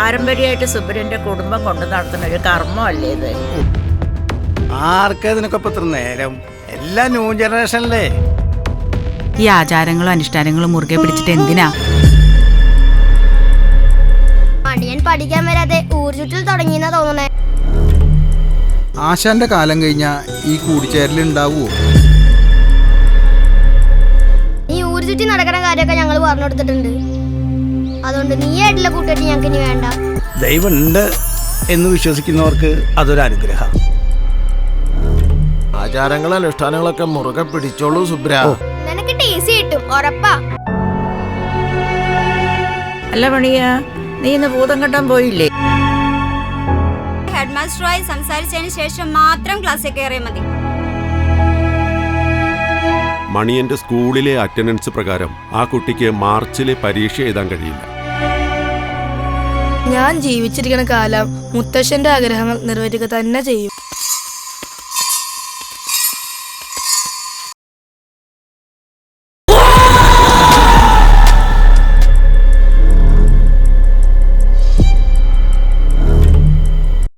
പാരമ്പര്യമായിട്ട് സുബ്രന്റെ കുടുംബം കൊണ്ട് നടത്തുന്ന ഒരു കർമ്മമല്ലേ ഇത്? ആർക്കതിനൊക്കെ ഇപ്പൊ ഇത്ര നേരം? എല്ലാം ന്യൂ ജനറേഷനല്ലേ. ഈ ആചാരങ്ങളും അനുഷ്ഠാനങ്ങളും മുറുകെ പിടിച്ചിട്ട് എന്തിനാ? മടിയൻ പഠിക്കാൻ വരാതെ ഊർജുറ്റിൽ തുടങ്ങിയെന്നാ തോന്നുന്നേ. ആശാന്റെ കാലം കഴിഞ്ഞാ ഈ കൂടിച്ചേരലുണ്ടാവുമോ? നീ ഊർജുറ്റി നടക്കുന്ന കാര്യമൊക്കെ ഞങ്ങൾ പറഞ്ഞു കൊടുത്തിട്ടുണ്ട്. അതുകൊണ്ട് നീയായിട്ടുള്ള കൂട്ടുകെട്ടി ഞങ്ങൾക്ക് ഇനി വേണ്ട. ദൈവമുണ്ട് എന്ന് വിശ്വസിക്കുന്നവർക്ക് അതൊരു അനുഗ്രഹം. ആചാരങ്ങളും അനുഷ്ഠാനങ്ങളൊക്കെ മുറുകെ പിടിച്ചോളൂ സുബ്ര. നിനക്ക് ടേസി കിട്ടും, ഉറപ്പാ. അല്ല മണിയാ, നീ ഇന്ന് ഭൂതം കെട്ടാൻ പോയില്ലേ? ഹെഡ് മാസ്റ്ററുമായി സംസാരിച്ചതിന് ശേഷം മാത്രം ക്ലാസ്സിൽ കയറിയാൽ മതി. മണിയന്റെ സ്കൂളിലെ അറ്റൻഡൻസ് പ്രകാരം ആ കുട്ടിക്ക് മാർച്ചിലെ പരീക്ഷ എഴുതാൻ കഴിയില്ല. ഞാൻ ജീവിച്ചിരിക്കുന്ന കാലം മുത്തശ്ശന്റെ ആഗ്രഹങ്ങൾ നിറവേറ്റുക തന്നെ ചെയ്യും.